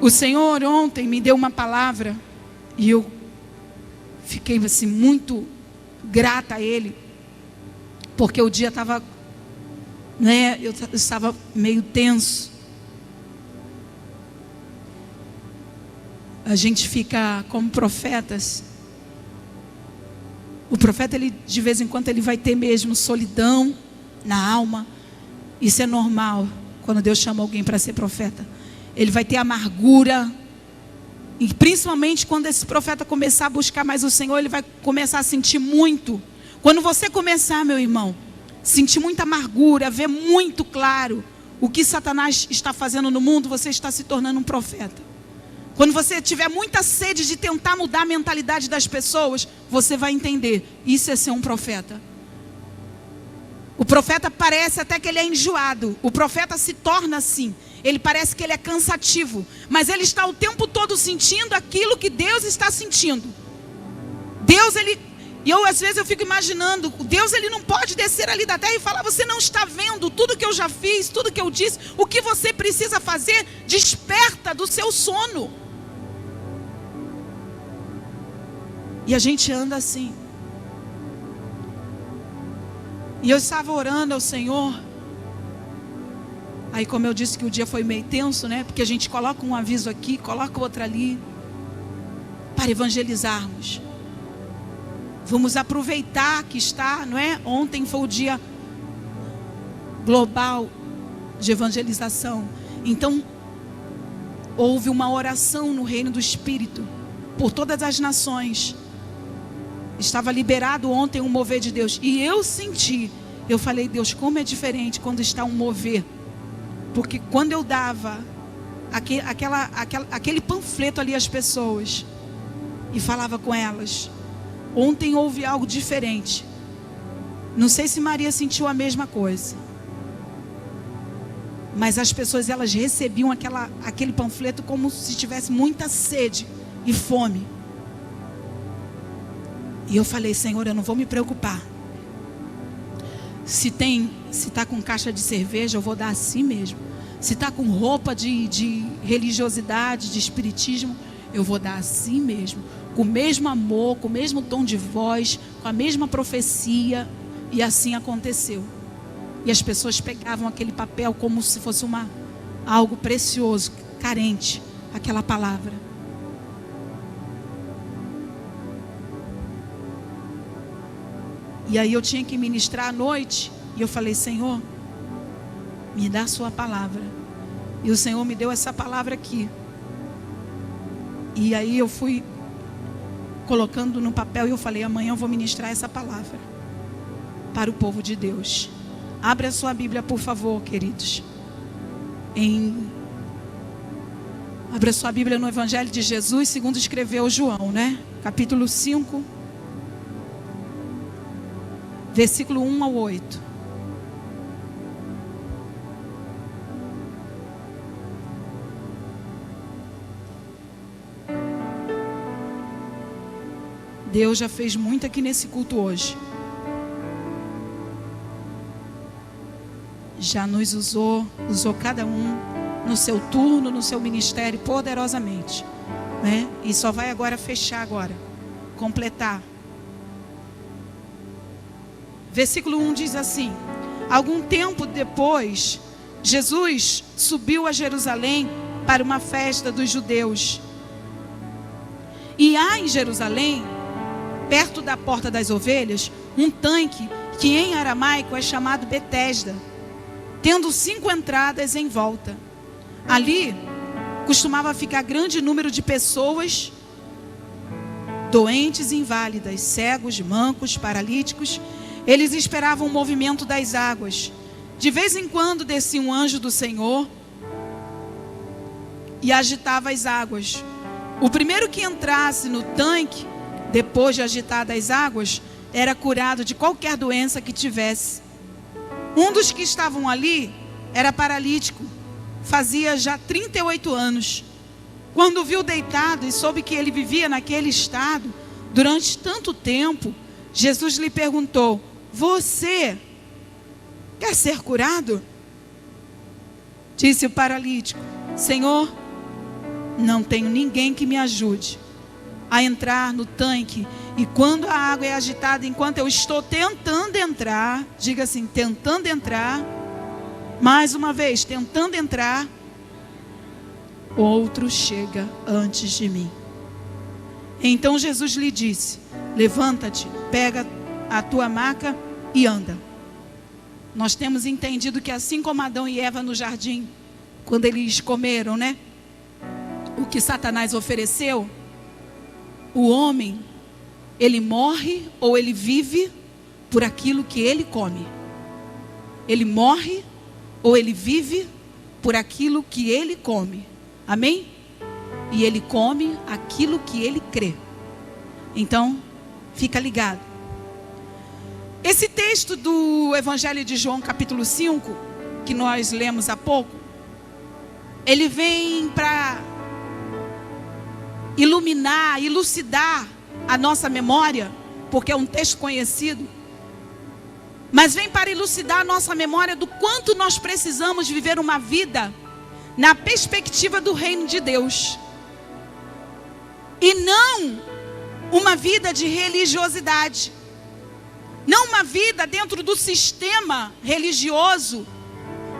O Senhor ontem me deu uma palavra e eu fiquei assim muito grata a Ele, porque o dia estava, eu estava meio tenso. A gente fica como profetas. O profeta, ele de vez em quando ele vai ter mesmo solidão na alma. Isso é normal quando Deus chama alguém para ser profeta. Ele vai ter amargura. E principalmente quando esse profeta começar a buscar mais o Senhor, ele vai começar a sentir muito. Quando você começar, meu irmão, sentir muita amargura, ver muito claro o que Satanás está fazendo no mundo, você está se tornando um profeta. Quando você tiver muita sede de tentar mudar a mentalidade das pessoas, você vai entender, isso é ser um profeta. O profeta parece até que ele é enjoado. O profeta se torna assim. Ele parece que ele é cansativo. Mas ele está o tempo todo sentindo aquilo que Deus está sentindo. Deus, ele... E às vezes eu fico imaginando, Deus, ele não pode descer ali da terra e falar: você não está vendo tudo que eu já fiz, tudo que eu disse, o que você precisa fazer? Desperta do seu sono. E a gente anda assim. E eu estava orando ao Senhor. Aí, como eu disse que o dia foi meio tenso, né? Porque a gente coloca um aviso aqui, coloca outro ali, para evangelizarmos. Vamos aproveitar que está, não é? Ontem foi o dia global de evangelização. Então, houve uma oração no reino do Espírito, por todas as nações. Estava liberado ontem um mover de Deus. E eu senti, eu falei: Deus, como é diferente quando está um mover. Porque quando eu dava aquele panfleto ali às pessoas e falava com elas, ontem houve algo diferente. Não sei se Maria sentiu a mesma coisa, mas as pessoas, elas recebiam aquele panfleto como se tivesse muita sede e fome. E eu falei: Senhor, eu não vou me preocupar. Se está com caixa de cerveja, eu vou dar assim mesmo. Se está com roupa de religiosidade, de espiritismo, eu vou dar assim mesmo. Com o mesmo amor, com o mesmo tom de voz, com a mesma profecia. E assim aconteceu. E as pessoas pegavam aquele papel como se fosse algo precioso, carente, aquela palavra. E aí eu tinha que ministrar à noite. E eu falei: Senhor, me dá a sua palavra. E o Senhor me deu essa palavra aqui. E aí eu fui colocando no papel e eu falei: amanhã eu vou ministrar essa palavra para o povo de Deus. Abra a sua Bíblia, por favor, queridos. Abra a sua Bíblia no Evangelho de Jesus, segundo escreveu João, né? Capítulo 5. Versículo 1 ao 8. Deus já fez muito aqui nesse culto hoje. Já nos usou cada um no seu turno, no seu ministério, poderosamente, né? E só vai agora fechar agora, completar. Versículo 1 diz assim: algum tempo depois, Jesus subiu a Jerusalém para uma festa dos judeus. E há em Jerusalém, perto da porta das ovelhas, um tanque que em aramaico é chamado Betesda, tendo 5 entradas em volta. Ali costumava ficar grande número de pessoas, doentes e inválidas, cegos, mancos, paralíticos. Eles esperavam o movimento das águas. De vez em quando descia um anjo do Senhor e agitava as águas. O primeiro que entrasse no tanque, depois de agitadas as águas, era curado de qualquer doença que tivesse. Um dos que estavam ali era paralítico, fazia já 38 anos. Quando o viu deitado e soube que ele vivia naquele estado durante tanto tempo, Jesus lhe perguntou: você quer ser curado? Disse o paralítico: Senhor, não tenho ninguém que me ajude a entrar no tanque. E quando a água é agitada, enquanto eu estou tentando entrar, diga assim, tentando entrar, mais uma vez, tentando entrar, outro chega antes de mim. Então Jesus lhe disse: levanta-te, pega a tua maca e anda. Nós temos entendido que assim como Adão e Eva no jardim, quando eles comeram, né, o que Satanás ofereceu, o homem, ele morre ou ele vive por aquilo que ele come. Ele morre ou ele vive por aquilo que ele come. Amém? E ele come aquilo que ele crê. Então, fica ligado. Esse texto do Evangelho de João, capítulo 5, que nós lemos há pouco, ele vem para iluminar, elucidar a nossa memória, porque é um texto conhecido, mas vem para elucidar a nossa memória do quanto nós precisamos viver uma vida na perspectiva do reino de Deus, e não uma vida de religiosidade, não uma vida dentro do sistema religioso,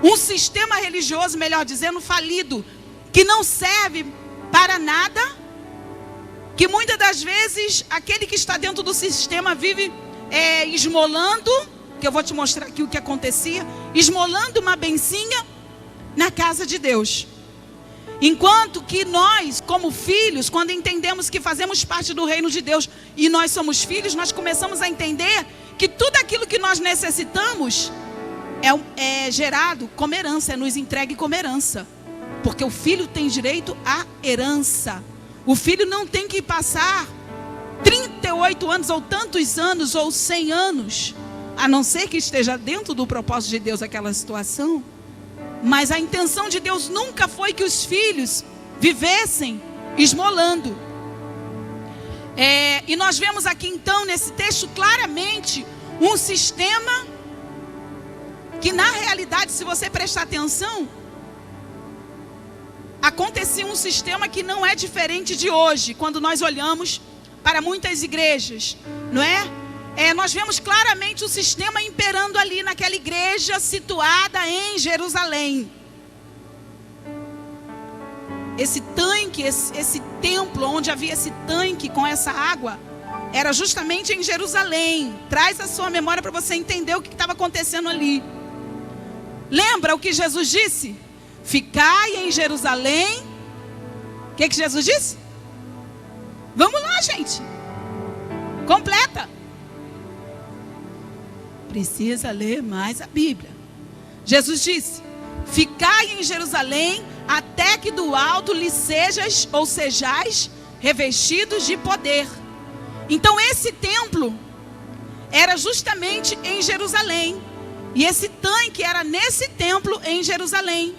um sistema religioso, melhor dizendo, falido, que não serve para nada, que muitas das vezes aquele que está dentro do sistema vive esmolando, que eu vou te mostrar aqui o que acontecia, esmolando uma bencinha na casa de Deus. Enquanto que nós, como filhos, quando entendemos que fazemos parte do reino de Deus e nós somos filhos, nós começamos a entender que tudo aquilo que nós necessitamos é gerado como herança, é nos entregue como herança. Porque o filho tem direito à herança. O filho não tem que passar 38 anos ou tantos anos ou 100 anos, a não ser que esteja dentro do propósito de Deus aquela situação. Mas a intenção de Deus nunca foi que os filhos vivessem esmolando. E nós vemos aqui então nesse texto claramente um sistema que na realidade, se você prestar atenção, acontecia um sistema que não é diferente de hoje, quando nós olhamos para muitas igrejas, não é? Nós vemos claramente o sistema imperando ali naquela igreja situada em Jerusalém. Esse tanque, esse templo onde havia esse tanque com essa água, era justamente em Jerusalém. Traz a sua memória para você entender o que estava acontecendo ali. Lembra o que Jesus disse? Ficai em Jerusalém. O que Jesus disse? Vamos lá, gente. Completa. Precisa ler mais a Bíblia. Jesus disse: ficai em Jerusalém até que do alto lhe sejais revestidos de poder. Então esse templo era justamente em Jerusalém. E esse tanque era nesse templo em Jerusalém.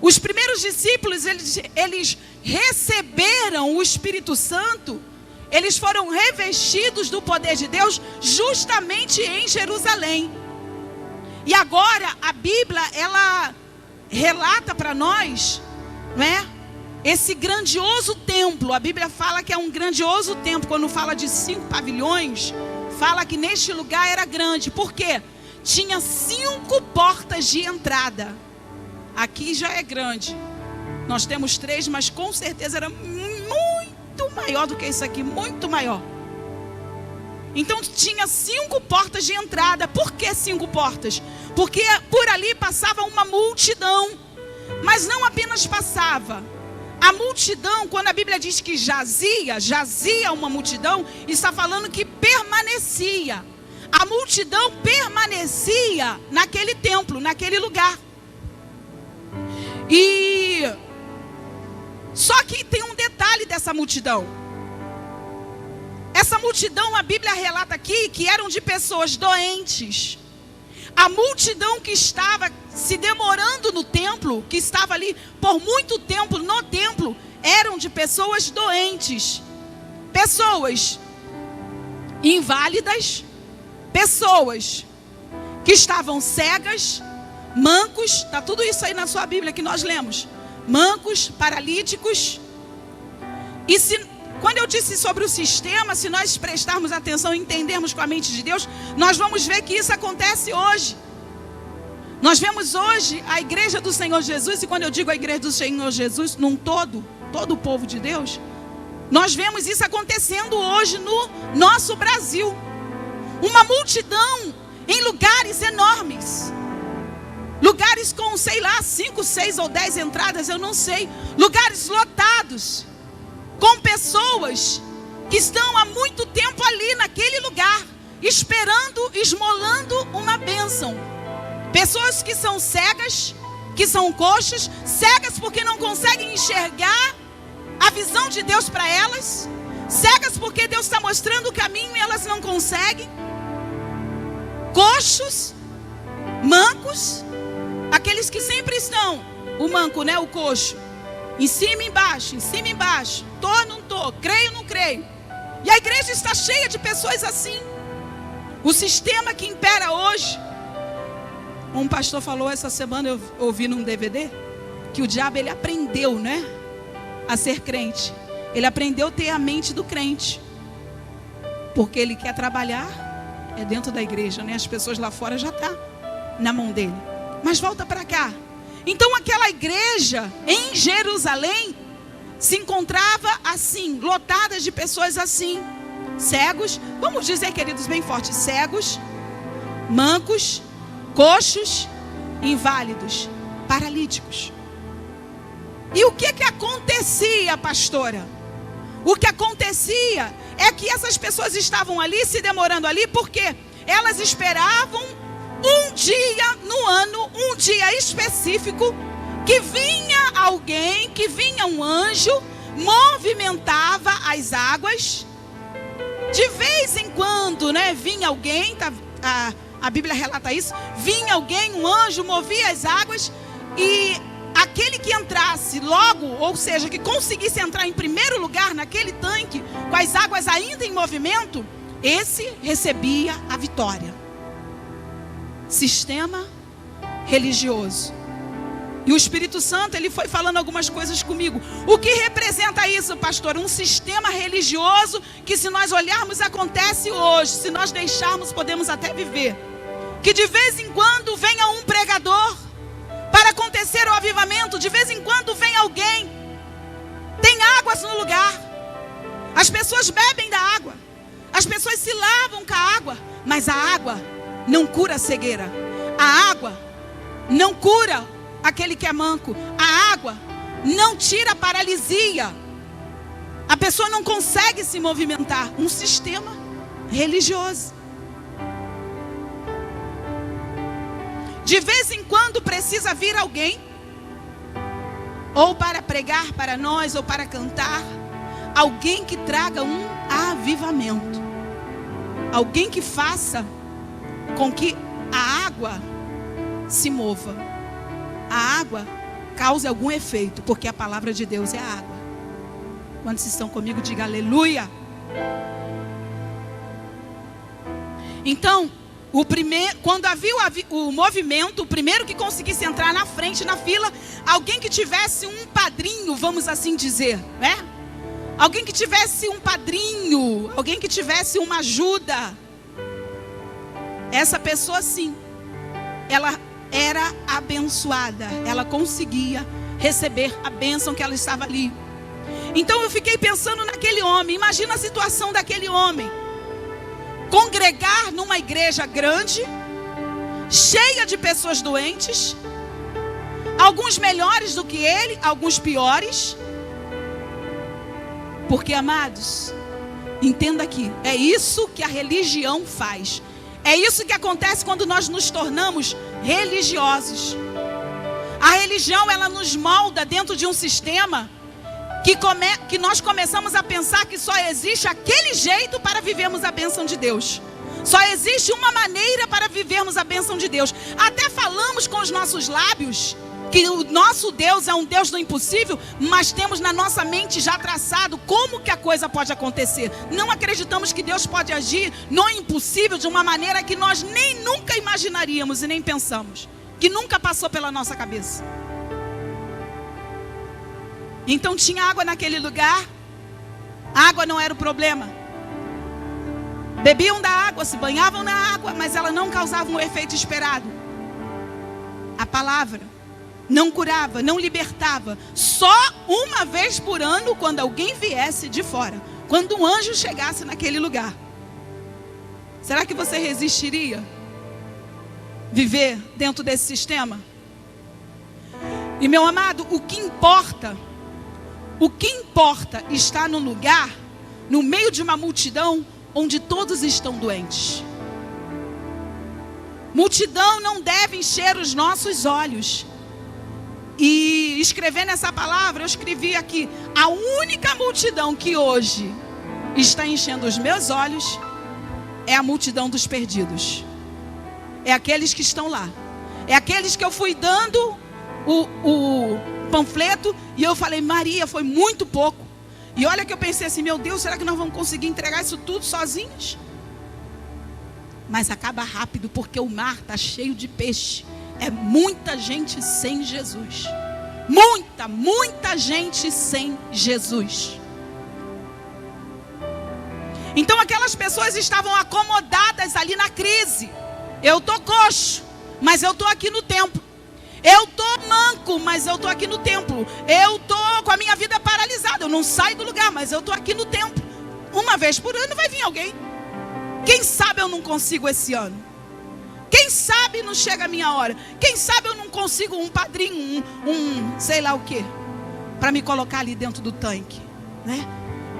Os primeiros discípulos, eles receberam o Espírito Santo. Eles foram revestidos do poder de Deus justamente em Jerusalém. E agora a Bíblia, ela relata para nós, não é? Esse grandioso templo. A Bíblia fala que é um grandioso templo. Quando fala de 5 pavilhões, fala que neste lugar era grande. Por quê? Tinha 5 portas de entrada. Aqui já é grande. Nós temos 3, mas com certeza era muito maior do que isso aqui, muito maior. Então tinha 5 portas de entrada. Por que 5 portas? Porque por ali passava uma multidão. Mas não apenas passava. A multidão, quando a Bíblia diz que jazia uma multidão, está falando que permanecia. A multidão permanecia naquele templo, naquele lugar. E só que tem um detalhe dessa multidão. Essa multidão, a Bíblia relata aqui que eram de pessoas doentes. A multidão que estava se demorando no templo, que estava ali por muito tempo no templo, eram de pessoas doentes, pessoas inválidas, pessoas que estavam cegas, mancos, está tudo isso aí na sua Bíblia que nós lemos, mancos, paralíticos, E quando eu disse sobre o sistema, se nós prestarmos atenção e entendermos com a mente de Deus, nós vamos ver que isso acontece hoje. Nós vemos hoje a igreja do Senhor Jesus, e quando eu digo a igreja do Senhor Jesus, num todo o povo de Deus, nós vemos isso acontecendo hoje no nosso Brasil. Uma multidão em lugares enormes. Lugares com, 5, 6 ou 10 entradas, eu não sei. Lugares lotados. Com pessoas que estão há muito tempo ali naquele lugar, esperando, esmolando uma bênção. Pessoas que são cegas, que são coxas, cegas porque não conseguem enxergar a visão de Deus para elas, cegas porque Deus está mostrando o caminho e elas não conseguem, coxos, mancos, aqueles que sempre estão, o manco, né, o coxo, em cima e embaixo, tô, não tô, creio, não creio, e a igreja está cheia de pessoas assim. O sistema que impera hoje, um pastor falou essa semana, eu ouvi num DVD, que o diabo ele aprendeu, né, a ser crente. Ele aprendeu a ter a mente do crente, porque ele quer trabalhar dentro da igreja, né? As pessoas lá fora já estão na mão dele. Mas volta para cá. Então aquela igreja em Jerusalém se encontrava assim, lotada de pessoas assim, cegos, vamos dizer, queridos, bem forte, cegos, mancos, coxos, inválidos, paralíticos. E o que acontecia, pastora? O que acontecia é que essas pessoas estavam ali, se demorando ali, porque elas esperavam um dia no ano, um dia específico, que vinha alguém, que vinha um anjo, movimentava as águas. De vez em quando, né, vinha alguém, a Bíblia relata isso, vinha alguém, um anjo, movia as águas, e aquele que entrasse logo, ou seja, que conseguisse entrar em primeiro lugar naquele tanque, com as águas ainda em movimento, esse recebia a vitória. Sistema religioso. E o Espírito Santo, ele foi falando algumas coisas comigo. O que representa isso, pastor? Um sistema religioso que, se nós olharmos, acontece hoje. Se nós deixarmos, podemos até viver. Que de vez em quando venha um pregador para acontecer o avivamento. De vez em quando vem alguém. Tem águas no lugar. As pessoas bebem da água. As pessoas se lavam com a água. Mas a água não cura a cegueira. A água não cura aquele que é manco. A água não tira a paralisia. A pessoa não consegue se movimentar. Um sistema religioso. De vez em quando precisa vir alguém, ou para pregar para nós, ou para cantar, alguém que traga um avivamento, alguém que faça com que a água se mova, a água cause algum efeito, porque a palavra de Deus é a água. Quando vocês estão comigo, diga aleluia. Então, quando havia o movimento, o primeiro que conseguisse entrar na frente, na fila, alguém que tivesse um padrinho, vamos assim dizer, né? Alguém que tivesse um padrinho, alguém que tivesse uma ajuda. Essa pessoa, sim, ela era abençoada, ela conseguia receber a bênção que ela estava ali. Então eu fiquei pensando naquele homem. Imagina a situação daquele homem. Congregar numa igreja grande, cheia de pessoas doentes, alguns melhores do que ele, alguns piores. Porque, amados, entenda aqui, é isso que a religião faz. É isso que acontece quando nós nos tornamos religiosos. A religião, ela nos molda dentro de um sistema que nós começamos a pensar que só existe aquele jeito para vivermos a bênção de Deus. Só existe uma maneira para vivermos a bênção de Deus. Até falamos com os nossos lábios que o nosso Deus é um Deus do impossível, mas temos na nossa mente já traçado como que a coisa pode acontecer. Não acreditamos que Deus pode agir no impossível de uma maneira que nós nem nunca imaginaríamos e nem pensamos, que nunca passou pela nossa cabeça. Então tinha água naquele lugar, A água não era o problema. Bebiam da água, se banhavam na água, mas ela não causava um efeito esperado. A palavra não curava, não libertava. Só uma vez por ano, quando alguém viesse de fora, quando um anjo chegasse naquele lugar. Será que você resistiria viver dentro desse sistema? E meu amado, o que importa está no lugar, no meio de uma multidão, onde todos estão doentes. Multidão não deve encher os nossos olhos. E escrevendo essa palavra, eu escrevi aqui: a única multidão que hoje está enchendo os meus olhos é a multidão dos perdidos. É aqueles que estão lá. É aqueles que eu fui dando o panfleto e eu falei: Maria, foi muito pouco. E olha que eu pensei assim: meu Deus, será que nós vamos conseguir entregar isso tudo sozinhos? Mas acaba rápido, porque o mar está cheio de peixe. É muita gente sem Jesus. Muita gente sem Jesus. Então aquelas pessoas estavam acomodadas ali na crise. Eu estou coxo, mas eu estou aqui no templo. Eu estou manco, mas eu estou aqui no templo. Eu estou com a minha vida paralisada, eu não saio do lugar, mas eu estou aqui no templo. Uma vez por ano vai vir alguém. Quem sabe eu não consigo esse ano? Quem sabe não chega a minha hora? Quem sabe eu não consigo um padrinho, sei lá o quê, para me colocar ali dentro do tanque, né?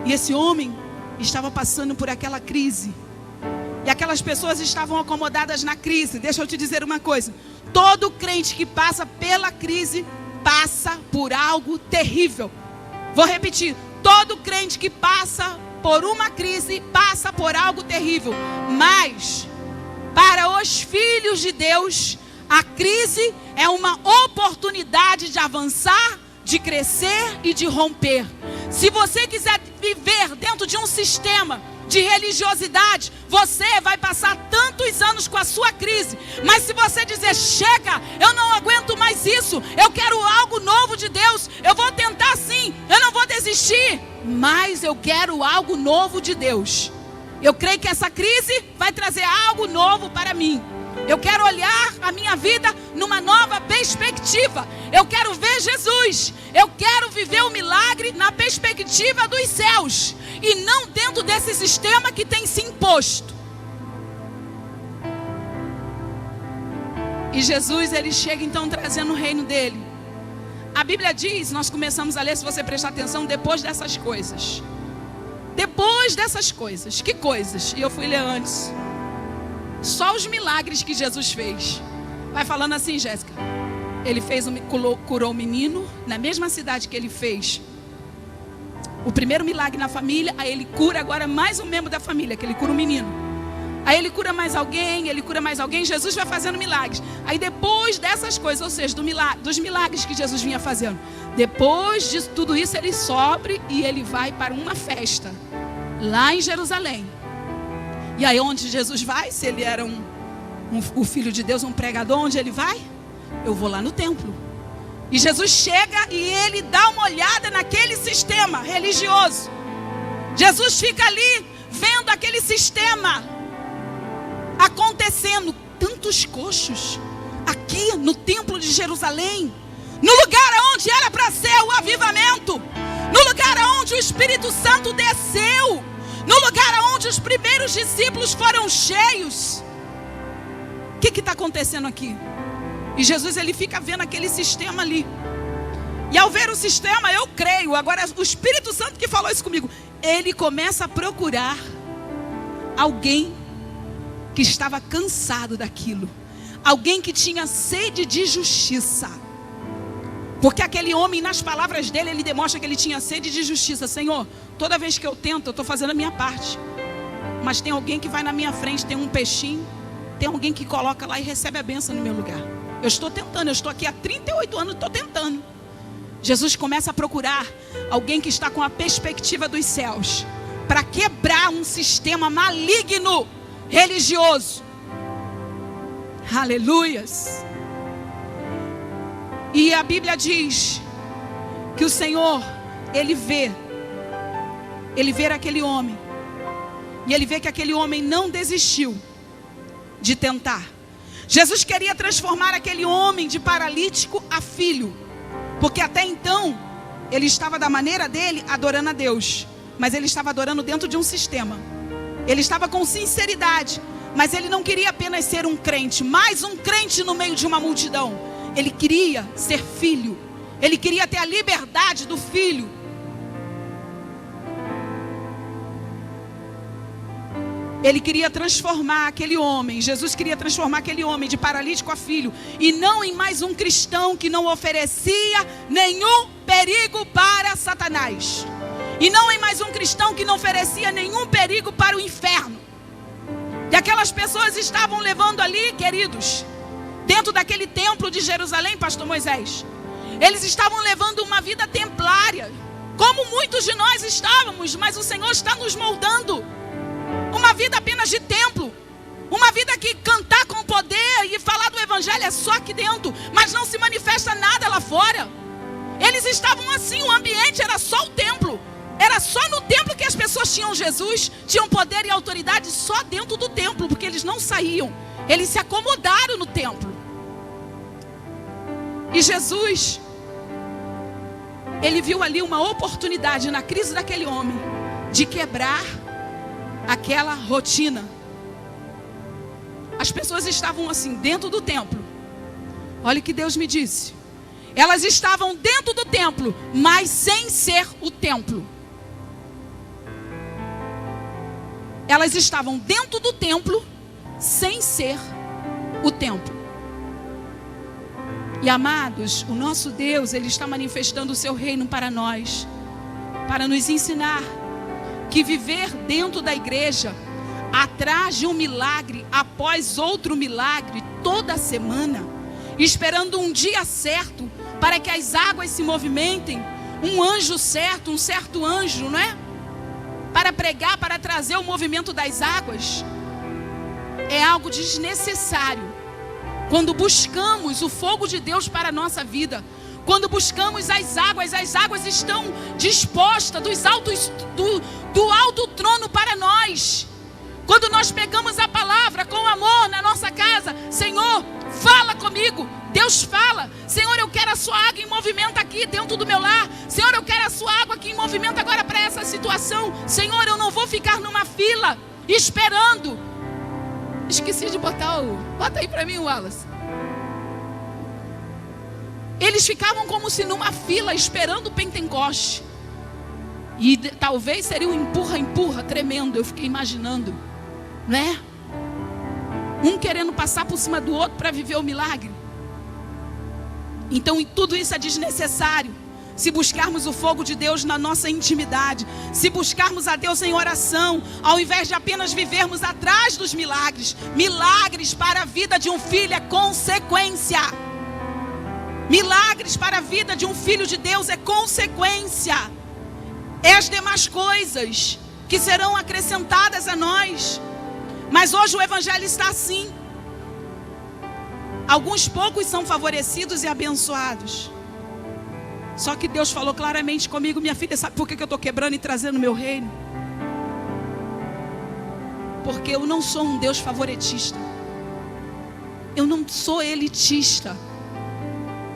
E esse homem estava passando por aquela crise. E aquelas pessoas estavam acomodadas na crise. Deixa eu te dizer uma coisa: todo crente que passa pela crise passa por algo terrível. Vou repetir: todo crente que passa por uma crise passa por algo terrível. Mas para os filhos de Deus, a crise é uma oportunidade de avançar, de crescer e de romper. Se você quiser viver dentro de um sistema de religiosidade, você vai passar tantos anos com a sua crise. Mas se você dizer: chega, eu não aguento mais isso, eu quero algo novo de Deus, eu vou tentar sim, eu não vou desistir, mas eu quero algo novo de Deus. Eu creio que essa crise vai trazer algo novo para mim. Eu quero olhar a minha vida numa nova perspectiva. Eu quero ver Jesus. Eu quero viver o milagre na perspectiva dos céus, e não dentro desse sistema que tem se imposto. E Jesus, ele chega então trazendo o reino dele. A Bíblia diz, nós começamos a ler, se você prestar atenção, depois dessas coisas. Depois dessas coisas. Que coisas? E eu fui ler antes. Só os milagres que Jesus fez. Vai falando assim, Jéssica. Ele curou o menino na mesma cidade que ele fez o primeiro milagre na família. Aí ele cura agora mais um membro da família, que ele cura o menino. Aí ele cura mais alguém, Jesus vai fazendo milagres. Aí depois dessas coisas, ou seja, dos milagres que Jesus vinha fazendo, depois de tudo isso, ele sobe e ele vai para uma festa lá em Jerusalém. E aí onde Jesus vai? Se ele era o Filho de Deus, um pregador, onde ele vai? Eu vou lá no templo. E Jesus chega e ele dá uma olhada naquele sistema religioso. Jesus fica ali vendo aquele sistema acontecendo. Tantos coxos aqui no templo de Jerusalém, no lugar onde era para ser o avivamento, no lugar onde o Espírito Santo desceu, no lugar onde os primeiros discípulos foram cheios. O que está acontecendo aqui? E Jesus, ele fica vendo aquele sistema ali. E ao ver o sistema, eu creio, agora o Espírito Santo que falou isso comigo, ele começa a procurar alguém que estava cansado daquilo, alguém que tinha sede de justiça. Porque aquele homem, nas palavras dele, ele demonstra que ele tinha sede de justiça. Senhor, toda vez que eu tento, eu estou fazendo a minha parte, mas tem alguém que vai na minha frente, tem um peixinho, tem alguém que coloca lá e recebe a bênção no meu lugar. Eu estou tentando, eu estou aqui há 38 anos, estou tentando. Jesus começa a procurar alguém que está com a perspectiva dos céus, para quebrar um sistema maligno, religioso. Aleluias. E a Bíblia diz que o Senhor, ele vê ele vê aquele homem. E ele vê que aquele homem não desistiu de tentar. Jesus queria transformar aquele homem de paralítico a filho. Porque até então, ele estava da maneira dele adorando a Deus. Mas ele estava adorando dentro de um sistema. Ele estava com sinceridade. Mas ele não queria apenas ser um crente, mais um crente no meio de uma multidão. Ele queria ser filho. Ele queria ter a liberdade do filho. Ele queria transformar aquele homem, Jesus queria transformar aquele homem de paralítico a filho, e não em mais um cristão que não oferecia nenhum perigo para Satanás, e não em mais um cristão que não oferecia nenhum perigo para o inferno. E aquelas pessoas estavam levando ali, queridos, dentro daquele templo de Jerusalém, pastor Moisés, eles estavam levando uma vida templária, como muitos de nós estávamos, mas o Senhor está nos moldando. Uma vida apenas de templo. Uma vida que cantar com poder e falar do evangelho é só aqui dentro, mas não se manifesta nada lá fora. Eles estavam assim, o ambiente era só o templo. Era só no templo que as pessoas tinham Jesus, tinham poder e autoridade só dentro do templo, porque eles não saíam. Eles se acomodaram no templo. E Jesus, ele viu ali uma oportunidade na crise daquele homem de quebrar aquela rotina. As pessoas estavam assim dentro do templo. Olha o que Deus me disse. Elas estavam dentro do templo, mas sem ser o templo. Elas estavam dentro do templo, sem ser o templo. E amados, o nosso Deus, Ele está manifestando o seu reino para nós, para nos ensinar que viver dentro da igreja, atrás de um milagre, após outro milagre, toda semana, esperando um dia certo, para que as águas se movimentem, um anjo certo, um certo anjo, não é? Para pregar, para trazer o movimento das águas, é algo desnecessário. Quando buscamos o fogo de Deus para a nossa vida, quando buscamos as águas estão dispostas do alto trono para nós. Quando nós pegamos a palavra com amor na nossa casa, Senhor, fala comigo. Deus fala, Senhor, eu quero a sua água em movimento aqui dentro do meu lar. Senhor, eu quero a sua água aqui em movimento agora para essa situação. Senhor, eu não vou ficar numa fila esperando. Esqueci de botar bota aí para mim, Wallace. Eles ficavam como se numa fila esperando o Pentecoste. E talvez seria um empurra tremendo. Eu fiquei imaginando, né? Um querendo passar por cima do outro para viver o milagre. Então tudo isso é desnecessário. Se buscarmos o fogo de Deus na nossa intimidade, se buscarmos a Deus em oração, ao invés de apenas vivermos atrás dos milagres. Milagres para a vida de um filho é consequência. Milagres para a vida de um filho de Deus é consequência. É as demais coisas que serão acrescentadas a nós. Mas hoje o evangelho está assim. Alguns poucos são favorecidos e abençoados. Só que Deus falou claramente comigo: minha filha, sabe por que eu estou quebrando e trazendo o meu reino? Porque eu não sou um Deus favoritista. Eu não sou elitista,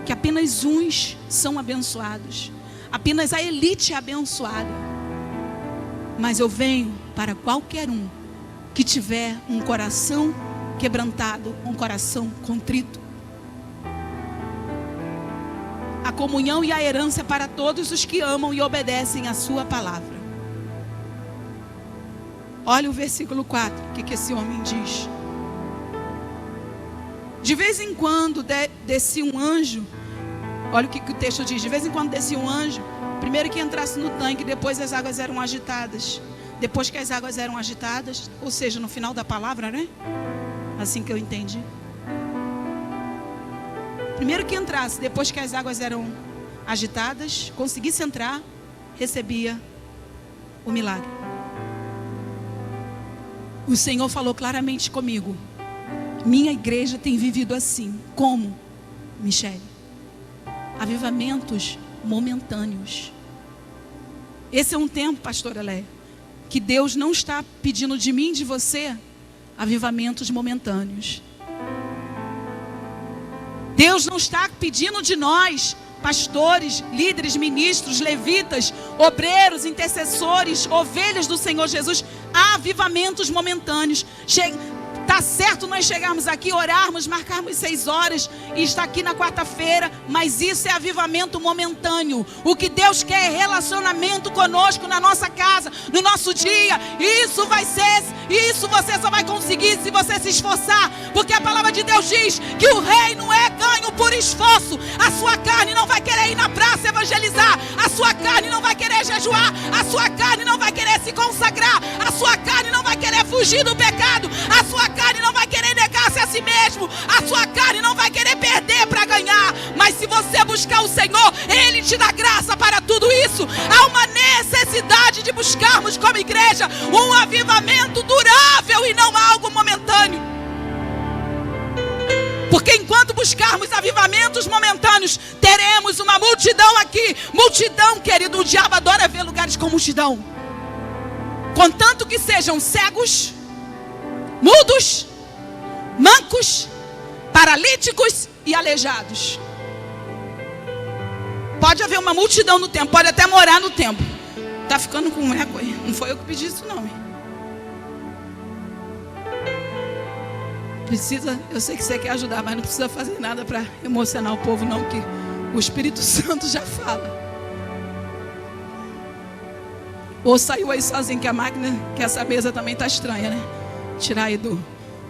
que apenas uns são abençoados, apenas a elite é abençoada. Mas eu venho para qualquer um que tiver um coração quebrantado, um coração contrito. A comunhão e a herança é para todos os que amam e obedecem a sua palavra. Olha o versículo 4, o que esse homem diz. De vez em quando descia um anjo. Olha o que o texto diz. De vez em quando descia um anjo. Primeiro que entrasse no tanque, depois as águas eram agitadas. Depois que as águas eram agitadas, ou seja, no final da palavra, né? Assim que eu entendi. Primeiro que entrasse, depois que as águas eram agitadas, conseguisse entrar, recebia o milagre. O Senhor falou claramente comigo: minha igreja tem vivido assim. Como, Michele? Avivamentos momentâneos. Esse é um tempo, pastora Léia, que Deus não está pedindo de mim e de você avivamentos momentâneos. Deus não está pedindo de nós, pastores, líderes, ministros, levitas, obreiros, intercessores, ovelhas do Senhor Jesus, avivamentos momentâneos. Tá certo nós chegarmos aqui, orarmos, marcarmos 6 horas e estar aqui na quarta-feira, mas isso é avivamento momentâneo. O que Deus quer é relacionamento conosco na nossa casa, no nosso dia. Isso você só vai conseguir se você se esforçar, porque a palavra de Deus diz que o reino é ganho por esforço. A sua carne não vai querer ir na praça evangelizar, a sua carne não vai querer jejuar, a sua carne não vai querer se consagrar, a sua carne não vai querer fugir do pecado, a sua carne não vai querer negar-se a si mesmo, a sua carne não vai querer perder para ganhar. Mas se você buscar o Senhor, Ele te dá graça para tudo isso. Há uma necessidade de buscarmos como igreja um avivamento durável e não algo momentâneo. Porque enquanto buscarmos avivamentos momentâneos, teremos uma multidão aqui. Multidão, querido, o diabo adora ver lugares com multidão. Contanto que sejam cegos, mudos, mancos, paralíticos e aleijados. Pode haver uma multidão no templo, pode até morar no templo. Tá ficando com um eco aí. Não foi eu que pedi isso não, hein? Eu sei que você quer ajudar, mas não precisa fazer nada para emocionar o povo não, que o Espírito Santo já fala. Ou saiu aí sozinho, que a máquina, que essa mesa também tá estranha, né? Tirar aí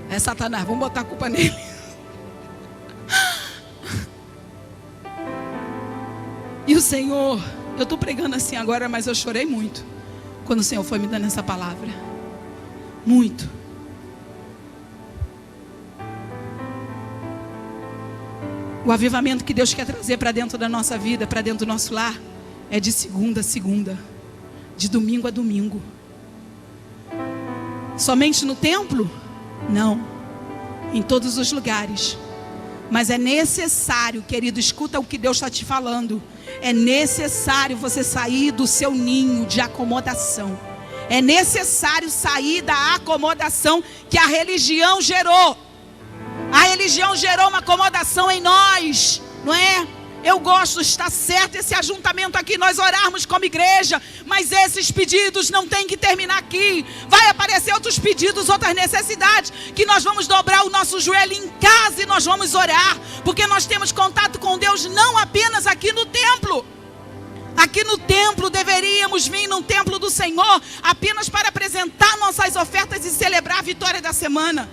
é Satanás, vamos botar a culpa nele. E o Senhor, eu estou pregando assim agora, mas eu chorei muito quando o Senhor foi me dando essa palavra. Muito. O avivamento que Deus quer trazer para dentro da nossa vida, para dentro do nosso lar, é de segunda a segunda, de domingo a domingo. Somente no templo? Não. Em todos os lugares. Mas é necessário, querido, escuta o que Deus está te falando. É necessário você sair do seu ninho de acomodação. É necessário sair da acomodação que a religião gerou. A religião gerou uma acomodação em nós, não é? Eu gosto, está certo esse ajuntamento aqui, nós orarmos como igreja, mas esses pedidos não tem que terminar aqui. Vai aparecer outros pedidos, outras necessidades, que nós vamos dobrar o nosso joelho em casa e nós vamos orar, porque nós temos contato com Deus não apenas aqui no templo. Aqui no templo, deveríamos vir no templo do Senhor apenas para apresentar nossas ofertas e celebrar a vitória da semana.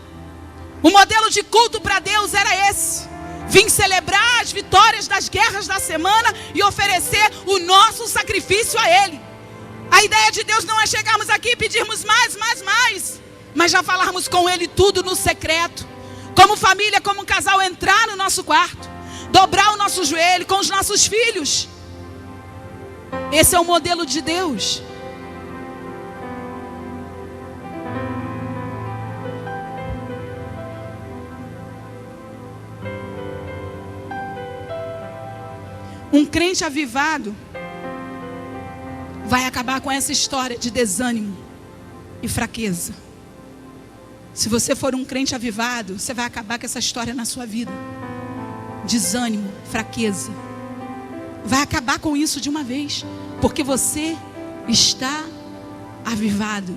O modelo de culto para Deus era esse. Vim celebrar as vitórias das guerras da semana e oferecer o nosso sacrifício a Ele. A ideia de Deus não é chegarmos aqui e pedirmos mais, mas já falarmos com Ele tudo no secreto. Como família, como casal, entrar no nosso quarto, dobrar o nosso joelho com os nossos filhos. Esse é o modelo de Deus. Um crente avivado vai acabar com essa história de desânimo e fraqueza. Se você for um crente avivado, você vai acabar com essa história na sua vida. Desânimo, fraqueza. Vai acabar com isso de uma vez, porque você está avivado.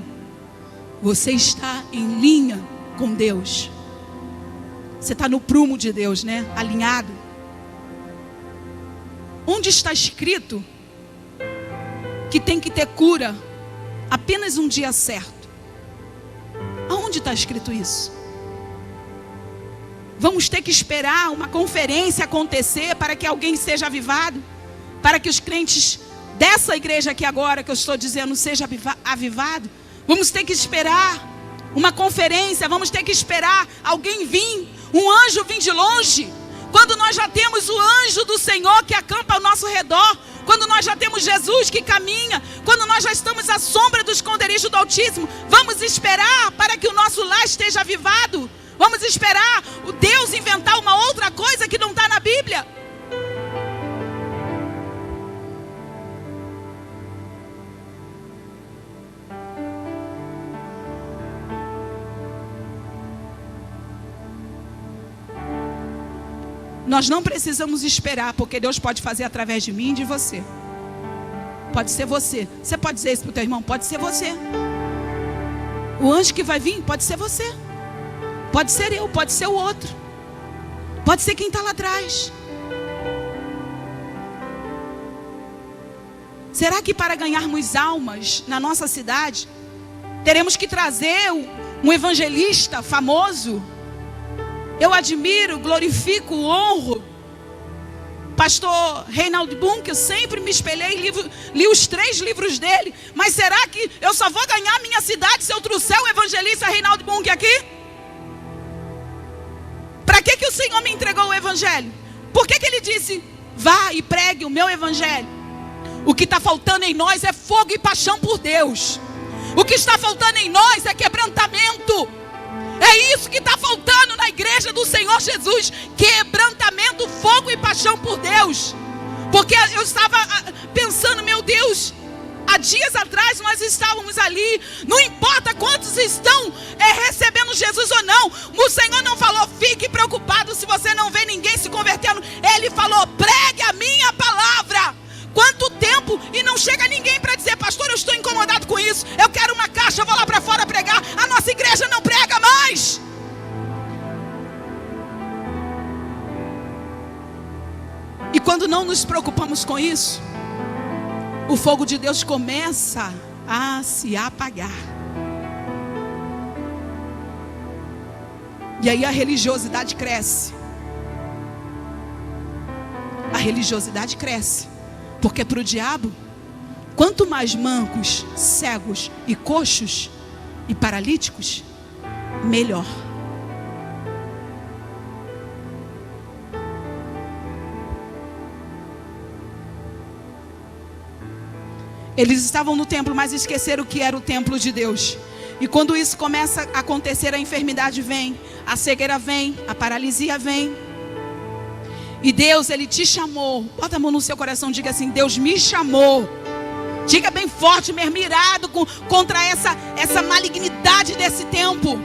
Você está em linha com Deus. Você está no prumo de Deus, né? Alinhado. Onde está escrito que tem que ter cura apenas um dia certo? Aonde está escrito isso? Vamos ter que esperar uma conferência acontecer para que alguém seja avivado? Para que os crentes dessa igreja aqui agora que eu estou dizendo seja avivado? Vamos ter que esperar uma conferência, vamos ter que esperar alguém vir, um anjo vir de longe? Quando nós já temos o anjo do Senhor que acampa ao nosso redor, quando nós já temos Jesus que caminha, quando nós já estamos à sombra do esconderijo do Altíssimo, vamos esperar para que o nosso lar esteja avivado? Vamos esperar o Deus inventar uma outra coisa que não está na Bíblia? Nós não precisamos esperar, porque Deus pode fazer através de mim e de você. Pode ser você. Você pode dizer isso para o teu irmão? Pode ser você. O anjo que vai vir pode ser você. Pode ser eu, pode ser o outro. Pode ser quem está lá atrás. Será que para ganharmos almas na nossa cidade, teremos que trazer um evangelista famoso? Eu admiro, glorifico, honro pastor Reinaldo Boom, que eu sempre me espelhei, li os 3 livros dele. Mas será que eu só vou ganhar minha cidade se eu trouxer o evangelista Reinaldo Boom aqui? Para que o Senhor me entregou o evangelho? Por que ele disse, vá e pregue o meu evangelho? O que está faltando em nós é fogo e paixão por Deus. O que está faltando em nós é quebrantamento. É isso que está faltando na igreja do Senhor Jesus. Quebrantamento, fogo e paixão por Deus. Porque eu estava pensando, meu Deus, há dias atrás nós estávamos ali. Não importa quantos estão recebendo Jesus ou não. O Senhor não falou, fique preocupado se você não vê ninguém se convertendo. Ele falou, pregue a minha palavra. Quanto tempo e não chega ninguém para dizer, pastor, eu estou incomodado com isso. Eu quero uma caixa, eu vou lá para fora pregar. A nossa igreja não prega mais. E quando não nos preocupamos com isso, o fogo de Deus começa a se apagar. E aí a religiosidade cresce. A religiosidade cresce. Porque para o diabo, quanto mais mancos, cegos e coxos e paralíticos, melhor. Eles estavam no templo, mas esqueceram o que era o templo de Deus. E quando isso começa a acontecer, a enfermidade vem, a cegueira vem, a paralisia vem. E Deus, Ele te chamou. Bota a mão no seu coração, diga assim, Deus me chamou. Diga bem forte, mesmo irado contra essa malignidade desse tempo.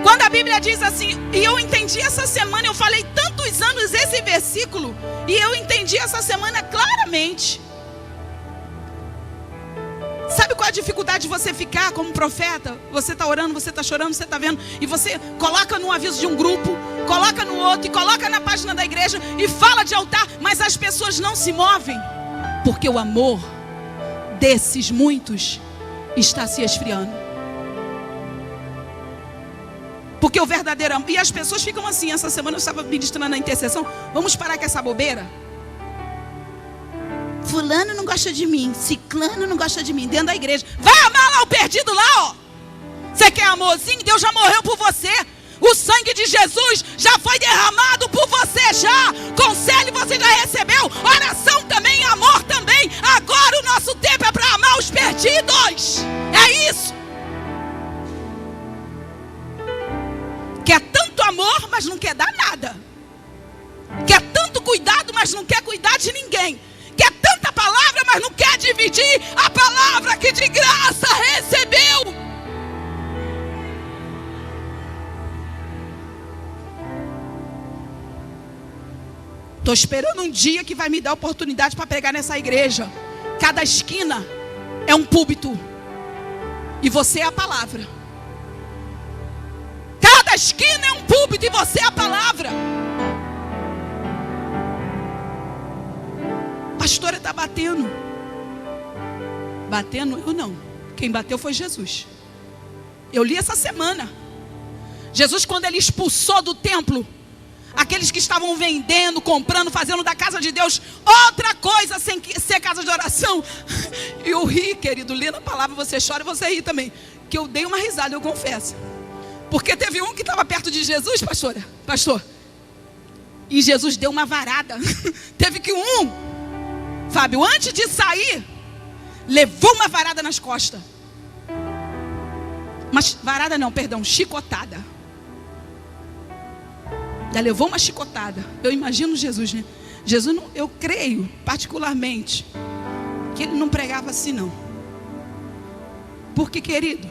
Quando a Bíblia diz assim, e eu entendi essa semana, eu falei tantos anos esse versículo, e eu entendi essa semana claramente. Sabe qual é a dificuldade de você ficar como profeta? Você está orando, você está chorando, você está vendo, e você coloca no aviso de um grupo, coloca no outro, e coloca na página da igreja, e fala de altar, mas as pessoas não se movem, porque o amor desses muitos está se esfriando. Porque o verdadeiro amor, e as pessoas ficam assim, essa semana eu estava ministrando na intercessão, vamos parar com essa bobeira? Fulano não gosta de mim, ciclano não gosta de mim, dentro da igreja. Vai amar lá o perdido lá, ó. Você quer amorzinho? Deus já morreu por você. O sangue de Jesus já foi derramado por você já. Conselho você já recebeu. Oração também, amor também. Agora o nosso tempo é para amar os perdidos. É isso. Quer tanto amor, mas não quer dar nada. Quer tanto cuidado, mas não quer cuidar de ninguém. Quer tanta palavra, mas não quer dividir a palavra que de graça recebeu. Estou esperando um dia que vai me dar oportunidade para pregar nessa igreja. Cada esquina é um púlpito. E você é a palavra. Cada esquina é um púlpito e você é a palavra. Pastora está batendo. Batendo eu não. Quem bateu foi Jesus. Eu li essa semana. Jesus, quando ele expulsou do templo aqueles que estavam vendendo, comprando, fazendo da casa de Deus outra coisa sem ser casa de oração. E eu ri, querido, lendo a palavra, você chora e você ri também. Que eu dei uma risada, eu confesso. Porque teve um que estava perto de Jesus, pastor. E Jesus deu uma varada. Teve que Fábio, antes de sair, levou uma varada nas costas. Mas varada não, perdão, chicotada. Já levou uma chicotada. Eu imagino Jesus, né? Jesus, não, eu creio particularmente que ele não pregava assim não. Porque, querido,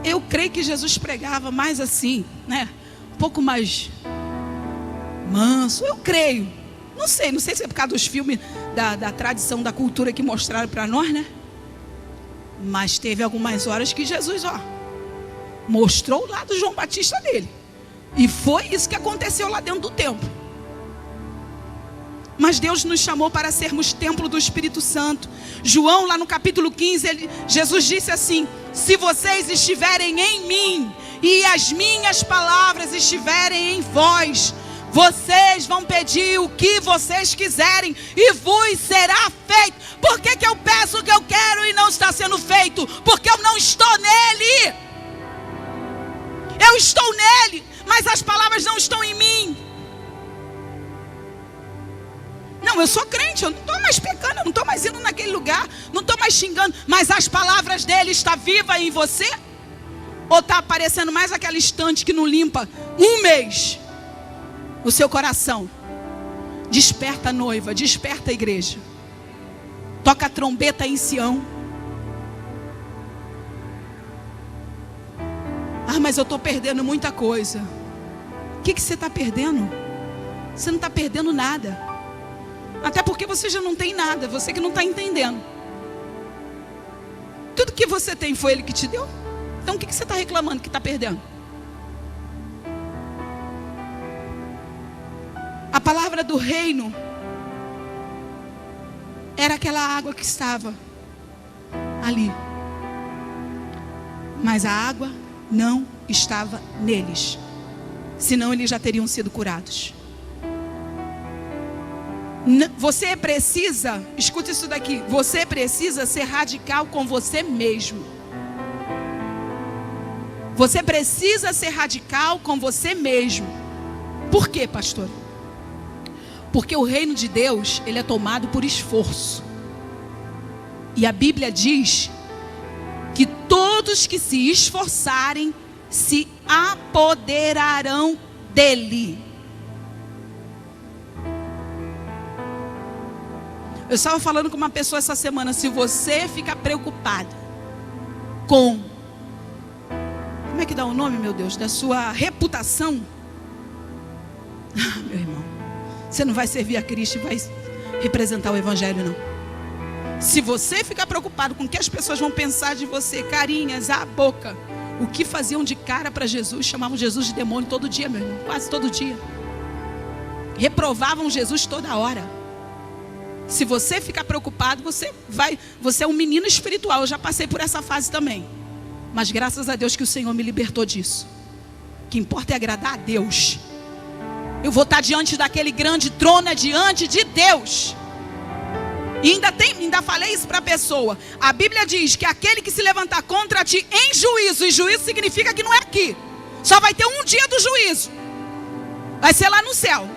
eu creio que Jesus pregava mais assim, né? Um pouco mais manso, eu creio. Não sei se é por causa dos filmes, da tradição, da cultura que mostraram para nós, né? Mas teve algumas horas que Jesus, mostrou o lado João Batista dele. E foi isso que aconteceu lá dentro do templo. Mas Deus nos chamou para sermos templo do Espírito Santo. João, lá no capítulo 15, Jesus disse assim: se vocês estiverem em mim e as minhas palavras estiverem em vós, vocês vão pedir o que vocês quiserem e vos será feito. Por que eu peço o que eu quero e não está sendo feito? Porque eu não estou nele. Eu estou nele, mas as palavras não estão em mim. Não, eu sou crente, eu não estou mais pecando, eu não estou mais indo naquele lugar, não estou mais xingando, mas as palavras dele estão vivas em você? Ou está aparecendo mais aquela estante que não limpa um mês o seu coração? Desperta a noiva, desperta a igreja. Toca a trombeta em Sião. Mas eu estou perdendo muita coisa. O que você está perdendo? Você não está perdendo nada. Até porque você já não tem nada, você que não está entendendo. Tudo que você tem foi Ele que te deu. Então o que você está reclamando que está perdendo? A palavra do reino era aquela água que estava ali. Mas a água não estava neles. Senão eles já teriam sido curados. Você precisa, escuta isso daqui, você precisa ser radical com você mesmo. Você precisa ser radical com você mesmo. Por quê, pastor? Porque o reino de Deus, ele é tomado por esforço. E a Bíblia diz que todos que se esforçarem se apoderarão dele. Eu estava falando com uma pessoa essa semana. Se você ficar preocupado com, como é que dá o nome, meu Deus, da sua reputação, meu irmão, você não vai servir a Cristo e vai representar o Evangelho, não. Se você ficar preocupado com o que as pessoas vão pensar de você, carinhas, a boca, o que faziam de cara para Jesus, chamavam Jesus de demônio todo dia, meu irmão, quase todo dia, reprovavam Jesus toda hora. Se você ficar preocupado, você é um menino espiritual. Eu já passei por essa fase também, mas graças a Deus que o Senhor me libertou disso. O que importa é agradar a Deus. Eu vou estar diante daquele grande trono, é diante de Deus. E ainda falei isso para a pessoa. A Bíblia diz que aquele que se levantar contra ti em juízo, e juízo significa que não é aqui, só vai ter um dia do juízo, vai ser lá no céu.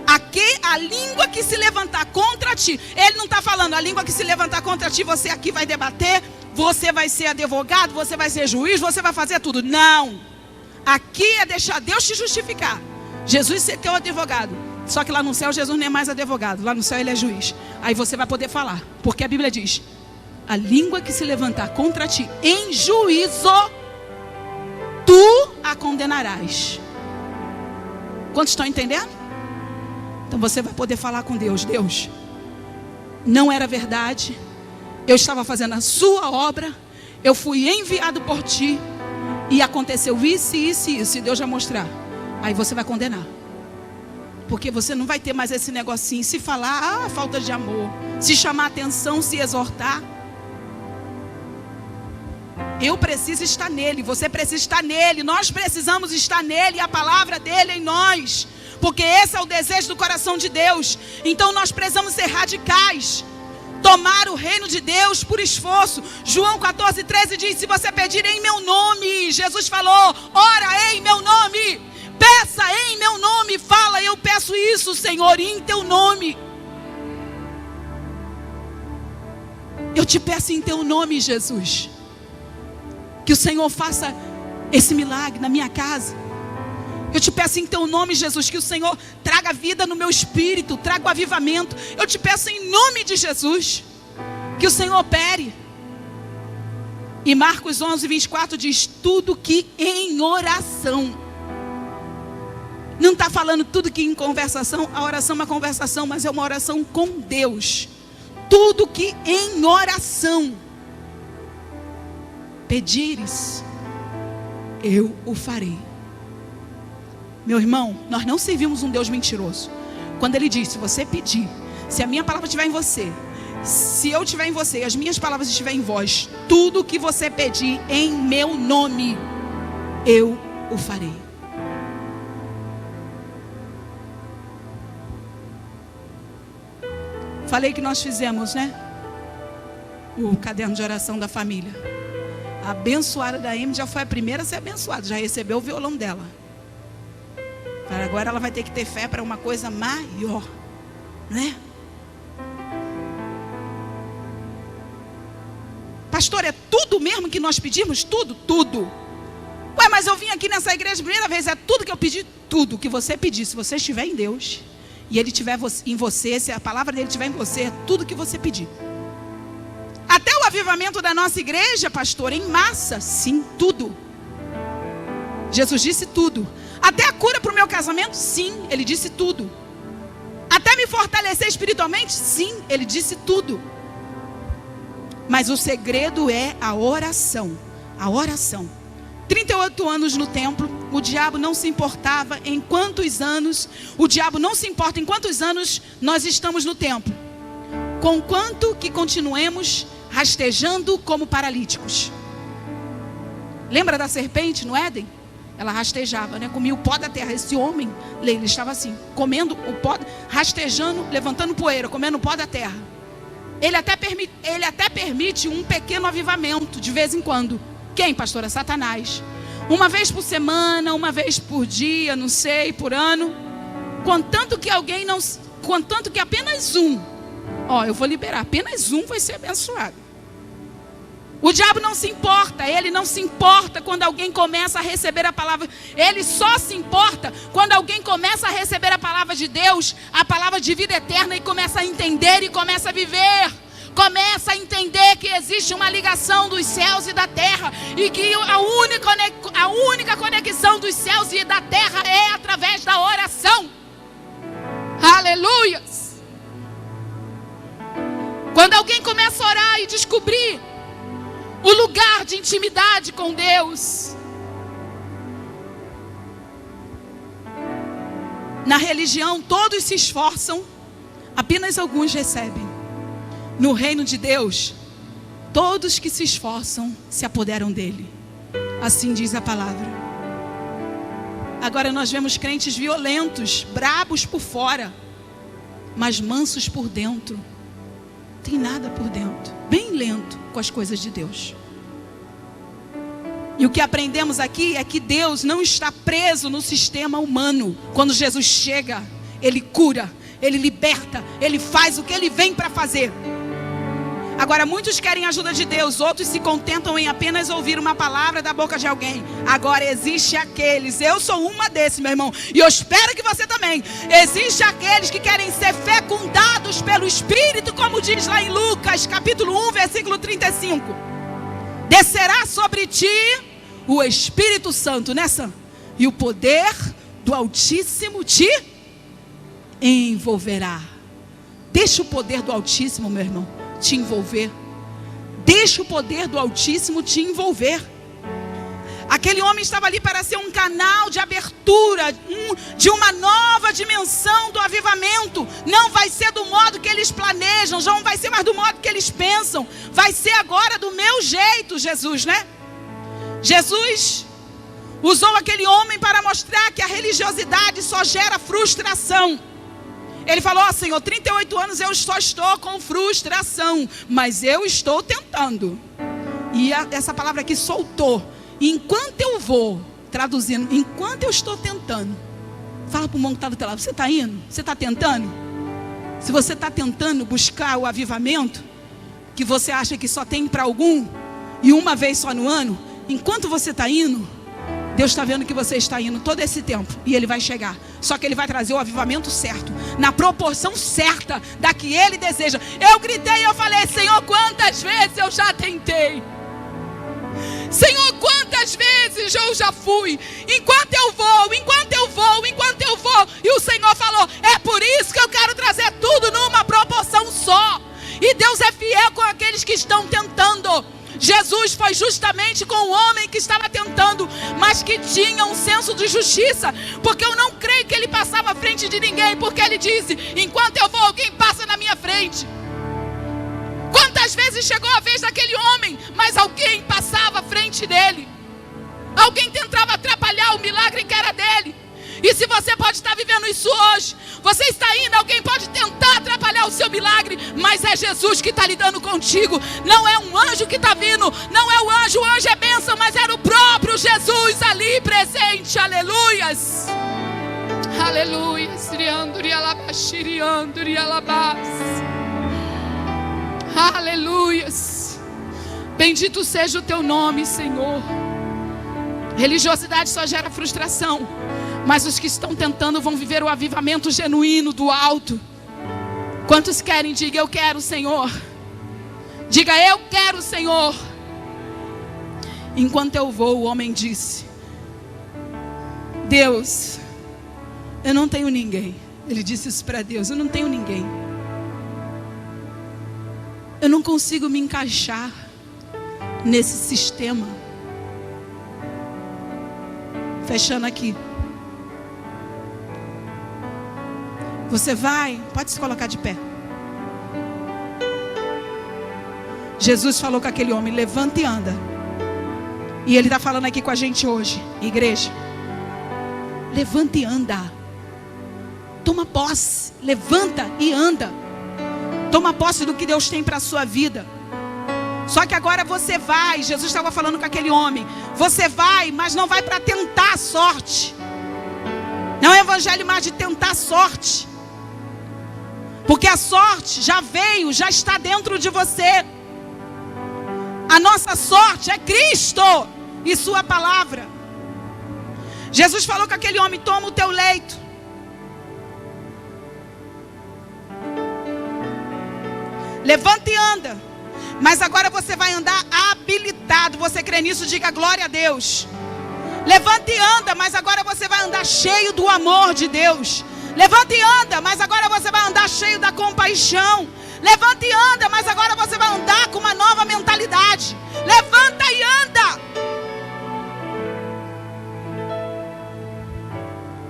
Aqui, a língua que se levantar contra ti, ele não está falando, a língua que se levantar contra ti, você aqui vai debater, você vai ser advogado, você vai ser juiz, você vai fazer tudo. Não, aqui é deixar Deus te justificar. Jesus ser teu advogado. Só que lá no céu Jesus não é mais advogado, lá no céu ele é juiz. Aí você vai poder falar, porque a Bíblia diz: a língua que se levantar contra ti em juízo, tu a condenarás. Quantos estão entendendo? Então você vai poder falar com Deus: Deus, não era verdade, eu estava fazendo a sua obra, eu fui enviado por ti, e aconteceu isso, isso e isso, e Deus vai mostrar. Aí você vai condenar, porque você não vai ter mais esse negocinho, se falar, falta de amor, se chamar atenção, se exortar. Eu preciso estar nele, você precisa estar nele, nós precisamos estar nele, e a palavra dele em nós, porque esse é o desejo do coração de Deus. Então nós precisamos ser radicais, tomar o reino de Deus por esforço. João 14:13 diz: se você pedir em meu nome, Jesus falou, ora em meu nome, peça em meu nome, fala, eu peço isso, Senhor, em teu nome. Eu te peço em teu nome, Jesus, que o Senhor faça esse milagre na minha casa. Eu te peço em teu nome, Jesus, que o Senhor traga vida no meu espírito, traga o avivamento. Eu te peço em nome de Jesus, que o Senhor opere. E Marcos 11:24 diz: tudo que em oração Não está falando tudo que em conversação. A oração é uma conversação, mas é uma oração com Deus. Tudo que em oração pedires, eu o farei. Meu irmão, nós não servimos um Deus mentiroso. Quando Ele diz, se você pedir, se a minha palavra estiver em você, se eu estiver em você e as minhas palavras estiverem em vós, tudo que você pedir em meu nome, eu o farei. Falei que nós fizemos, né? O caderno de oração da família. A abençoada da Amy já foi a primeira a ser abençoada, já recebeu o violão dela. Agora ela vai ter que ter fé para uma coisa maior, né? Pastor, é tudo mesmo que nós pedimos? Tudo. Ué, mas eu vim aqui nessa igreja a primeira vez, é tudo que eu pedi? Tudo que você pedir, se você estiver em Deus e Ele estiver em você, se a palavra dele estiver em você, é tudo que você pedir. Até o avivamento da nossa igreja, pastor, em massa, sim, tudo. Jesus disse tudo. Até a cura para o meu casamento, sim, Ele disse tudo. Até me fortalecer espiritualmente, sim, Ele disse tudo. Mas o segredo é a oração. A oração. 38 anos no templo, o diabo não se importava em quantos anos, o diabo não se importa em quantos anos nós estamos no templo, conquanto que continuemos rastejando como paralíticos. Lembra da serpente no Éden? Ela rastejava, né? Comia o pó da terra. Esse homem, ele estava assim, comendo o pó, rastejando, levantando poeira, comendo o pó da terra. Ele até permite um pequeno avivamento de vez em quando. Quem, pastora? Satanás. Uma vez por semana, uma vez por dia, não sei, por ano. Contanto que apenas um, eu vou liberar, apenas um vai ser abençoado. O diabo não se importa, ele não se importa quando alguém começa a receber a palavra. Ele só se importa quando alguém começa a receber a palavra de Deus, a palavra de vida eterna, e começa a entender e começa a viver. Começa a entender que existe uma ligação dos céus e da terra, e que a única conexão dos céus e da terra é através da oração. Aleluias! Quando alguém começa a orar e descobrir o lugar de intimidade com Deus. Na religião todos se esforçam, apenas alguns recebem. No reino de Deus, todos que se esforçam se apoderam dele. Assim diz a palavra. Agora nós vemos crentes violentos, brabos por fora, mas mansos por dentro. Tem nada por dentro, bem lento com as coisas de Deus. E o que aprendemos aqui é que Deus não está preso no sistema humano. Quando Jesus chega, Ele cura, Ele liberta, Ele faz o que Ele vem para fazer. Agora muitos querem a ajuda de Deus, outros se contentam em apenas ouvir uma palavra da boca de alguém. Agora existe aqueles, eu sou uma desses, meu irmão, e eu espero que você também. Existe aqueles que querem ser fecundados pelo Espírito, como diz lá em Lucas capítulo 1, versículo 35. Descerá sobre ti o Espírito Santo, né, Sam? E o poder do Altíssimo te envolverá. Deixa o poder do Altíssimo, meu irmão, te envolver. Deixa o poder do Altíssimo te envolver. Aquele homem estava ali para ser um canal de abertura, de uma nova dimensão do avivamento. Não vai ser do modo que eles planejam, já não vai ser mais do modo que eles pensam. Vai ser agora do meu jeito, Jesus, né? Jesus usou aquele homem para mostrar que a religiosidade só gera frustração. Ele falou: Senhor, 38 anos eu só estou com frustração, mas eu estou tentando. E essa palavra aqui soltou. Enquanto eu vou, traduzindo, enquanto eu estou tentando. Fala para o irmão que está do teu lado: você está indo? Você está tentando? Se você está tentando buscar o avivamento, que você acha que só tem para algum, e uma vez só no ano, enquanto você está indo, Deus está vendo que você está indo todo esse tempo, e Ele vai chegar. Só que Ele vai trazer o avivamento certo, na proporção certa da que Ele deseja. Eu gritei e eu falei: Senhor, quantas vezes eu já tentei? Senhor, quantas Quantas vezes eu já fui, enquanto eu vou, e o Senhor falou, é por isso que eu quero trazer tudo numa proporção só. E Deus é fiel com aqueles que estão tentando. Jesus foi justamente com o homem que estava tentando, mas que tinha um senso de justiça, porque eu não creio que ele passava à frente de ninguém, porque ele disse, enquanto eu vou, alguém passa na minha frente. Quantas vezes chegou a vez daquele homem, mas alguém passava à frente dele, alguém tentava atrapalhar o milagre que era dele. E se você pode estar vivendo isso hoje, você está indo, alguém pode tentar atrapalhar o seu milagre, mas é Jesus que está lidando contigo. Não é um anjo que está vindo, não é o anjo é bênção, mas era o próprio Jesus ali presente. Aleluias, aleluias, aleluias. Bendito seja o teu nome, Senhor. Religiosidade só gera frustração, mas os que estão tentando vão viver o avivamento genuíno do alto. Quantos querem? Diga, eu quero, Senhor. Diga, eu quero, Senhor. Enquanto eu vou, o homem disse, Deus, eu não tenho ninguém. Ele disse isso para Deus, eu não tenho ninguém. Eu não consigo me encaixar nesse sistema. Fechando aqui. Você vai, pode se colocar de pé. Jesus falou com aquele homem, levanta e anda. E Ele está falando aqui com a gente hoje, igreja. Levanta e anda. Toma posse, levanta e anda. Toma posse do que Deus tem para a sua vida. Só que agora você vai, Jesus estava falando com aquele homem, você vai, mas não vai para tentar a sorte. Não é evangelho mais de tentar a sorte. Porque a sorte já veio, já está dentro de você. A nossa sorte é Cristo e sua palavra. Jesus falou com aquele homem, toma o teu leito. Levanta e anda. Mas agora você vai andar habilitado. Você crê nisso? Diga glória a Deus. Levanta e anda, mas agora você vai andar cheio do amor de Deus. Levanta e anda, mas agora você vai andar cheio da compaixão. Levanta e anda, mas agora você vai andar com uma nova mentalidade. Levanta e anda.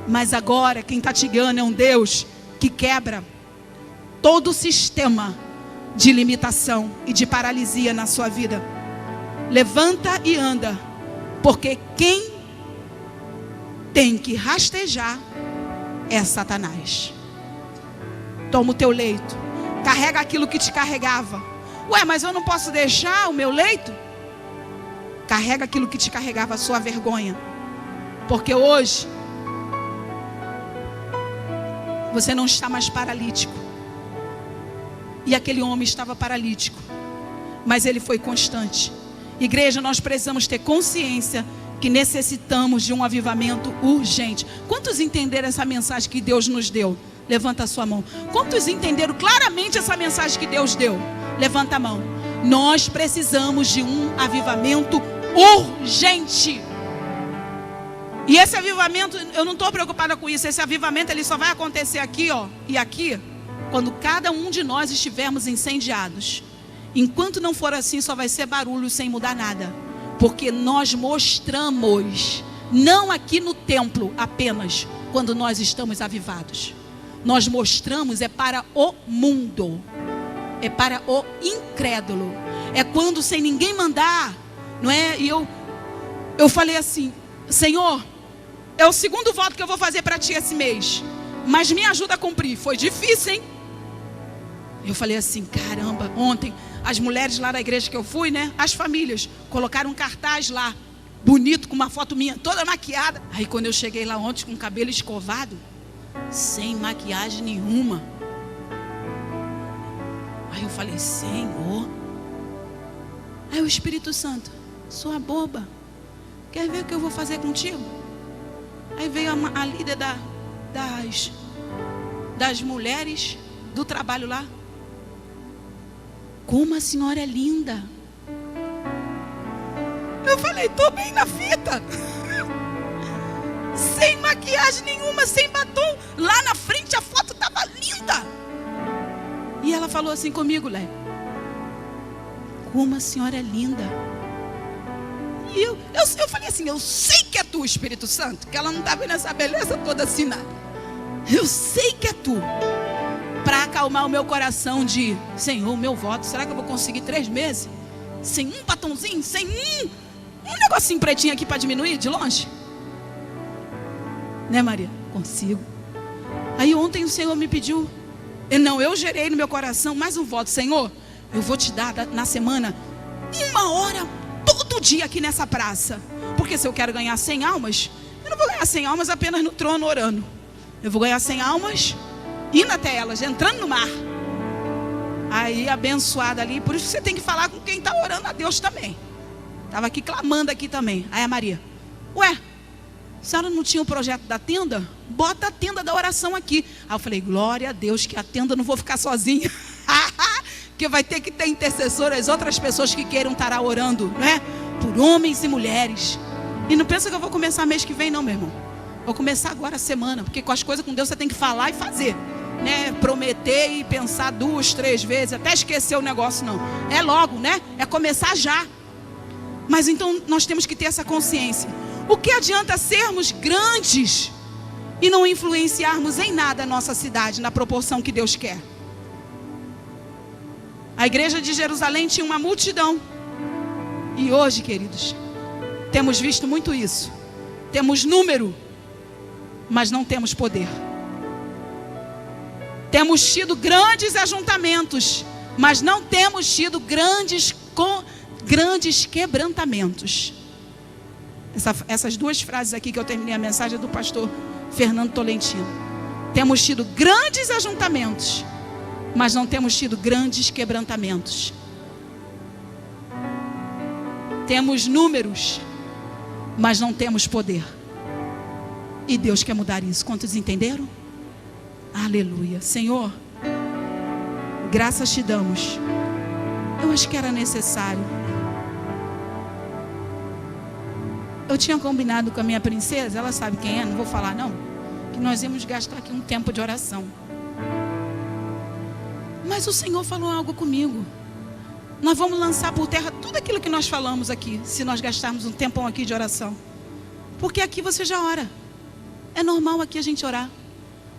Mas agora quem está te guiando é um Deus que quebra todo o sistema de limitação e de paralisia na sua vida. Levanta e anda, porque quem tem que rastejar é Satanás. Toma o teu leito, carrega aquilo que te carregava. Ué, mas eu não posso deixar o meu leito? Carrega aquilo que te carregava, a sua vergonha. Porque hoje você não está mais paralítico. E aquele homem estava paralítico, mas ele foi constante. Igreja, nós precisamos ter consciência que necessitamos de um avivamento urgente. Quantos entenderam essa mensagem que Deus nos deu? Levanta a sua mão. Quantos entenderam claramente essa mensagem que Deus deu? Levanta a mão. Nós precisamos de um avivamento urgente. E esse avivamento, eu não estou preocupada com isso. Esse avivamento ele só vai acontecer aqui, ó, e aqui, quando cada um de nós estivermos incendiados. Enquanto não for assim, só vai ser barulho sem mudar nada. Porque nós mostramos, não aqui no templo apenas, quando nós estamos avivados. Nós mostramos é para o mundo, é para o incrédulo. É quando sem ninguém mandar, não é? E eu falei assim, Senhor, é o segundo voto que eu vou fazer para ti esse mês, mas me ajuda a cumprir. Foi difícil, hein? Eu falei assim, caramba, ontem as mulheres lá da igreja que eu fui, né? As famílias colocaram um cartaz lá, bonito, com uma foto minha, toda maquiada. Aí quando eu cheguei lá ontem com o cabelo escovado, sem maquiagem nenhuma. Aí eu falei, Senhor. Aí o Espírito Santo, sua boba, quer ver o que eu vou fazer contigo? Aí veio a líder das mulheres do trabalho lá. Como a senhora é linda. Eu falei, tô bem na fita. Sem maquiagem nenhuma, sem batom. Lá na frente a foto tava linda. E ela falou assim comigo, Lé: como a senhora é linda. E eu falei assim, eu sei que é tu, Espírito Santo. Que ela não tá vendo essa beleza toda assim, nada. Eu sei que é tu. Para acalmar o meu coração de, Senhor, meu voto, será que eu vou conseguir 3 meses? Sem um batomzinho, sem um negocinho pretinho aqui para diminuir de longe? Né, Maria? Consigo. Aí ontem o Senhor me pediu, eu gerei no meu coração mais um voto. Senhor, eu vou te dar na semana 1 hora todo dia aqui nessa praça. Porque se eu quero ganhar 100 almas, eu não vou ganhar 100 almas apenas no trono orando. Eu vou ganhar 100 almas indo até elas, entrando no mar. Aí abençoada ali. Por isso você tem que falar com quem está orando a Deus também. Estava aqui clamando aqui também. Aí a Maria: ué, a senhora não tinha o projeto da tenda? Bota a tenda da oração aqui. Aí eu falei, glória a Deus que a tenda eu não vou ficar sozinha. Que vai ter que ter intercessoras, outras pessoas que queiram estar orando, né? Por homens e mulheres. E não pensa que eu vou começar mês que vem não, meu irmão. Vou começar agora a semana. Porque com as coisas com Deus você tem que falar e fazer, né? Prometer e pensar 2, 3 vezes, até esquecer o negócio não. É logo, né? É começar já. Mas então nós temos que ter essa consciência. O que adianta sermos grandes e não influenciarmos em nada a nossa cidade na proporção que Deus quer? A igreja de Jerusalém tinha uma multidão. E hoje, queridos, temos visto muito isso. Temos número, mas não temos poder. Temos tido grandes ajuntamentos, mas não temos tido grandes quebrantamentos. Essas 2 frases aqui que eu terminei a mensagem é do pastor Fernando Tolentino. Temos tido grandes ajuntamentos, mas não temos tido grandes quebrantamentos. Temos números, mas não temos poder. E Deus quer mudar isso. Quantos entenderam? Aleluia. Senhor, graças te damos. Eu acho que era necessário. Eu tinha combinado com a minha princesa, ela sabe quem é, não vou falar não, que nós íamos gastar aqui um tempo de oração. Mas o Senhor falou algo comigo. Nós vamos lançar por terra tudo aquilo que nós falamos aqui, se nós gastarmos um tempão aqui de oração. Porque aqui você já ora. É normal aqui a gente orar.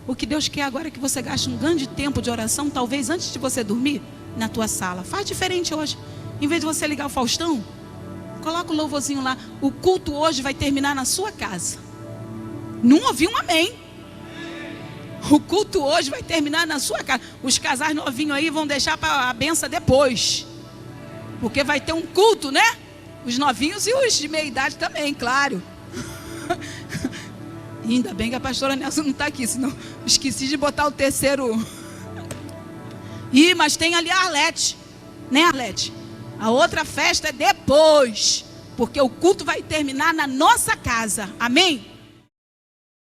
O que Deus quer agora é que você gaste um grande tempo de oração, talvez antes de você dormir, na tua sala. Faz diferente hoje. Em vez de você ligar o Faustão, coloca o louvorzinho lá. O culto hoje vai terminar na sua casa. Não ouvi um amém? O culto hoje vai terminar na sua casa. Os casais novinhos aí vão deixar para a benção depois. Porque vai ter um culto, né? Os novinhos e os de meia idade também, claro. Ainda bem que a pastora Nelson não está aqui, senão esqueci de botar o terceiro. Mas tem ali a Arlete, né, Arlete? A outra festa é depois, porque o culto vai terminar na nossa casa, amém?